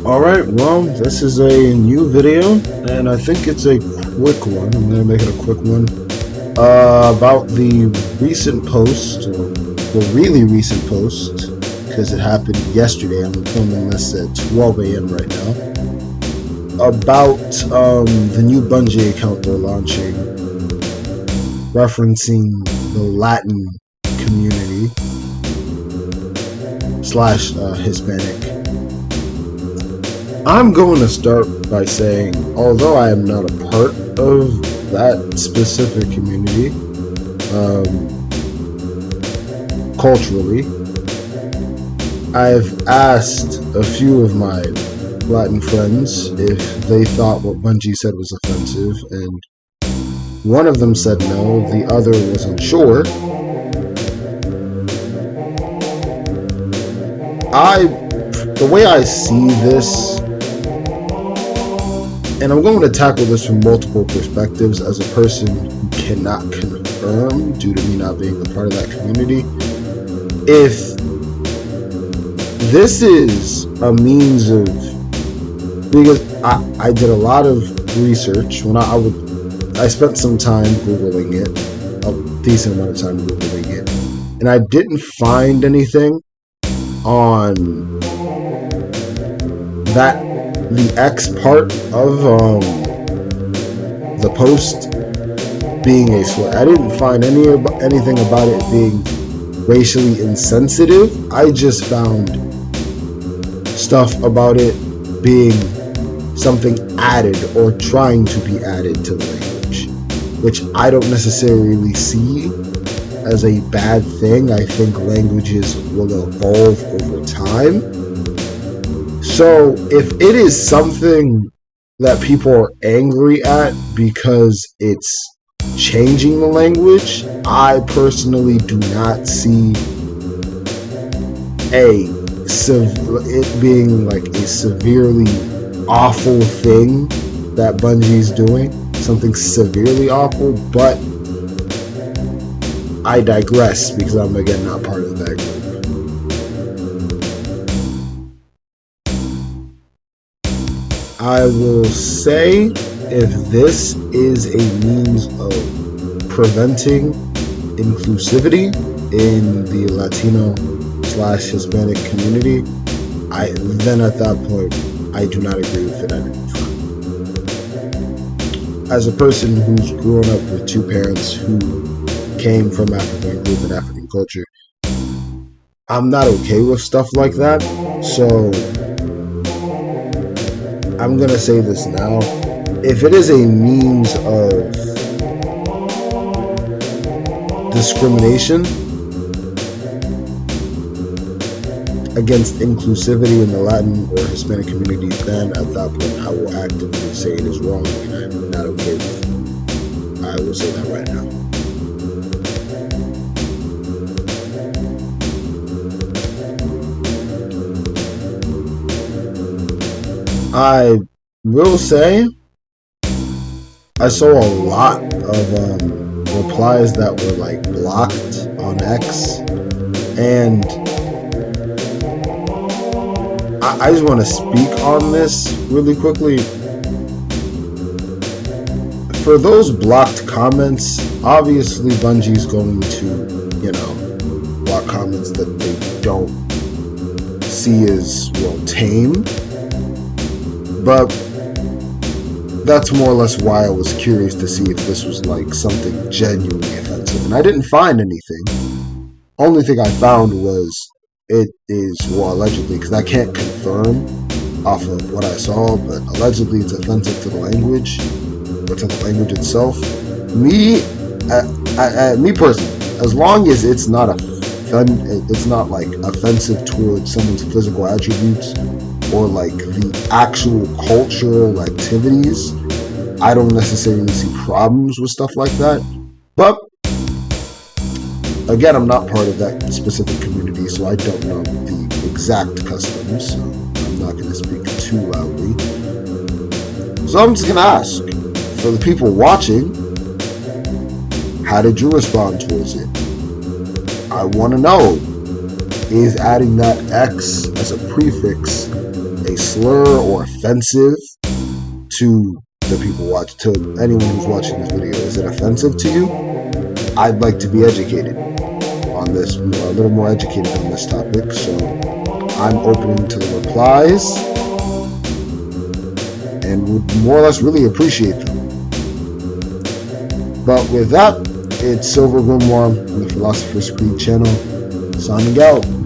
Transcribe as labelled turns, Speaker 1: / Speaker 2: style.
Speaker 1: Alright, well, this is a new video, and I think it's a quick one. I'm gonna make it a quick one. About the recent post, or the really recent post, because it happened yesterday. I'm filming this at 12 a.m. right now. About the new Bungie account they're launching, referencing the Latin community / Hispanic. I'm going to start by saying, although I am not a part of that specific community, culturally, I've asked a few of my Latin friends if they thought what Bungie said was offensive, and one of them said no, the other was unsure. The way I see this, and I'm going to tackle this from multiple perspectives as a person who cannot confirm due to me not being a part of that community. If this is a means of, because I did a lot of research when I spent some time Googling it, a decent amount of time Googling it, and I didn't find anything on that the X part of the post being a slur. I didn't find anything about it being racially insensitive. I just found stuff about it being something added or trying to be added to the language, which I don't necessarily see as a bad thing. I think languages will evolve over time. So if it is something that people are angry at because it's changing the language, I personally do not see it being like a severely awful thing that Bungie's doing, something severely awful, but I digress because I'm again not part of that group. I will say, if this is a means of preventing inclusivity in the Latino / Hispanic community, then at that point, I do not agree with it anymore. As a person who's grown up with two parents who came from African group and African culture, I'm not okay with stuff like that. So I'm gonna say this now. If it is a means of discrimination against inclusivity in the Latin or Hispanic communities, then at that point I will actively say it is wrong and I'm not okay with it. I will say that right now. I will say I saw a lot of replies that were like blocked on X, and I just want to speak on this really quickly. For those blocked comments, obviously Bungie's going to, block comments that they don't see as, tame. But that's more or less why I was curious to see if this was like something genuinely offensive. And I didn't find anything. Only thing I found was it is, allegedly, because I can't confirm off of what I saw, but allegedly it's offensive to the language, or to the language itself. Me personally, as long as it's not like offensive towards someone's physical attributes or like the actual cultural activities, I don't necessarily see problems with stuff like that. But again, I'm not part of that specific community, so I don't know the exact customs, so I'm not going to speak too loudly. So I'm just going to ask, for the people watching, how did you respond towards it? I want to know, is adding that X as a prefix a slur or offensive to the people to anyone who's watching this video? Is it offensive to you? I'd like to be educated on this, a little more educated on this topic, so I'm open to the replies and would more or less really appreciate them. But with that, it's Silver Grimoire on the Philosopher's Creed channel, signing out.